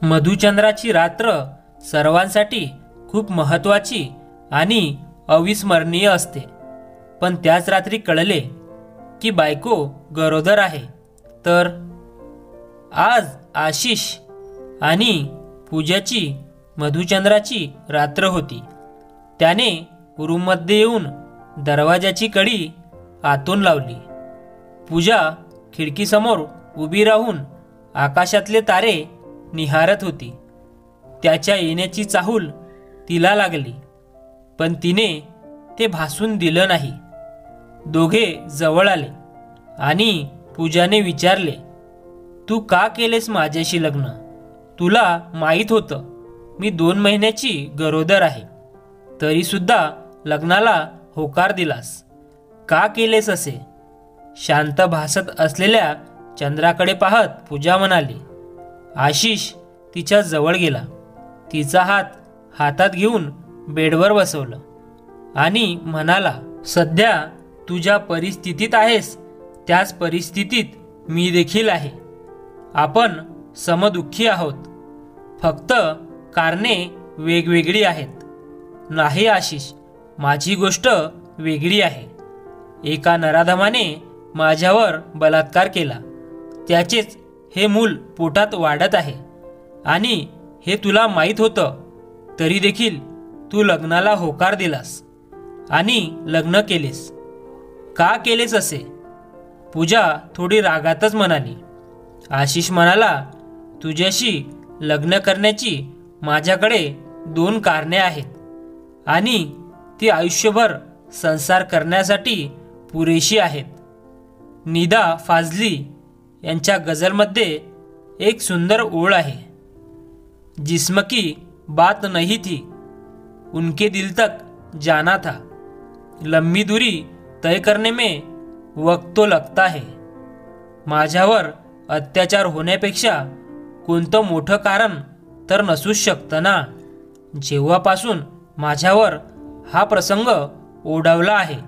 मधुचंद्राची रात्र सर्वांसाठी खूप महत्त्वाची आणि अविस्मरणीय असते. पण त्याच रात्री कळले की बायको गरोदर आहे. तर आज आशिष आणि पूजाची मधुचंद्राची रात्र होती. त्याने रूममध्ये येऊन दरवाजाची कडी आतून लावली. पूजा खिडकीसमोर उभी राहून आकाशातले तारे निहारत होती. त्याच्या येण्याची चाहूल तिला लागली, पण तिने ते भासून दिलं नाही. दोघे जवळ आले आणि पूजाने विचारले, तू का केलेस माझ्याशी लग्न? तुला माहीत होतं मी 2 महिन्याची गरोदर आहे, तरीसुद्धा लग्नाला होकार दिलास. का केलेस असे? शांत भासत असलेल्या चंद्राकडे पाहत पूजा म्हणाली. आशिष तिच्या जवळ गेला. तिचा हात हातात घेऊन बेडवर बसवलं आणि म्हणाला, सध्या तू ज्या परिस्थितीत आहेस त्याच परिस्थितीत मी देखील आहे. आपण समदुःखी आहोत, फक्त कारणे वेगवेगळी आहेत. नाही आशिष, माझी गोष्ट वेगळी आहे. एका नराधमाने माझ्यावर बलात्कार केला. त्याचेच हे मूल पोटात वाढत आहे आणि हे तुला माहीत होतं, तरी देखील तू लग्नाला होकार दिलास आणि लग्न केलेस. का केलेस असे? पूजा थोडी रागातच म्हणाली. आशिष म्हणाला, तुझ्याशी लग्न करण्याची माझ्याकडे 2 कारणे आहेत आणि ती आयुष्यभर संसार करण्यासाठी पुरेशी आहेत. निदा फाजली यांच्या गझलमध्ये एक सुंदर ओळ आहे. जिस्म की बात नहीं थी, उनके दिल तक जाना था. लंबी दूरी तय करने में वक्त तो लगता है. माझ्यावर अत्याचार होण्यापेक्षा कोणतं मोठं कारण तर नसूच शकतं ना. जेव्हापासून माझ्यावर हा प्रसंग ओढवला आहे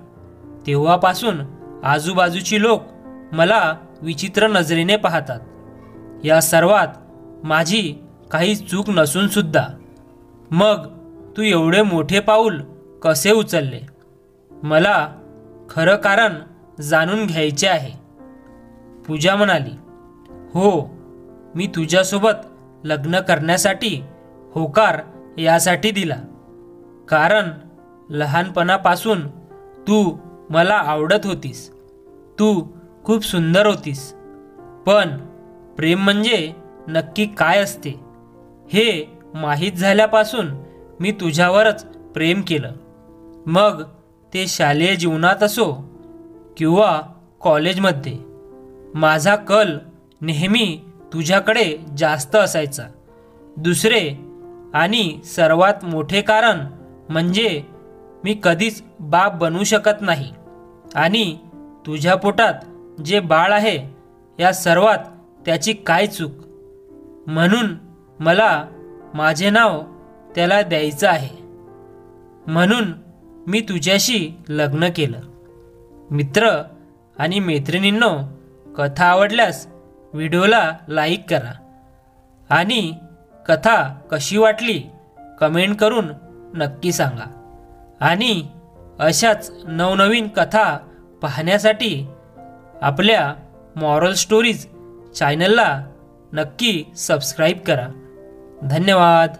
तेव्हापासून आजूबाजूची लोक मला विचित्र नजरेने पाहतात. या सर्वात माझी काही चूक नसून सुद्धा. मग तू एवढे मोठे पाऊल कसे उचलले? मला खरं कारण जाणून घ्यायचे आहे. पूजा म्हणाली, हो, मी तुझ्यासोबत लग्न करण्यासाठी होकार यासाठी दिला, कारण लहानपणापासून तू मला आवडत होतीस. तू खूप सुंदर होतीस. पण प्रेम म्हणजे नक्की काय असते हे माहीत झाल्यापासून मी तुझ्यावरच प्रेम केलं. मग ते शालेय जीवनात असो किंवा कॉलेजमध्ये. माझा कल नेहमी तुझ्याकडे जास्त असायचा. दुसरे आणि सर्वात मोठे कारण म्हणजे मी कधीच बाप बनू शकत नाही आणि तुझ्या पोटात जे बाळ आहे या सर्वात त्याची काय चूक? म्हणून मला माझे नाव त्याला द्यायचं आहे. म्हणून मी तुझ्याशी लग्न केलं. मित्र आणि मैत्रिणींनो, कथा आवडल्यास व्हिडिओला लाईक करा आणि कथा कशी वाटली कमेंट करून नक्की सांगा. आणि अशाच नवनवीन कथा पाहण्यासाठी आपल्या मॉरल स्टोरीज चॅनलला नक्की सबस्क्राईब करा. धन्यवाद.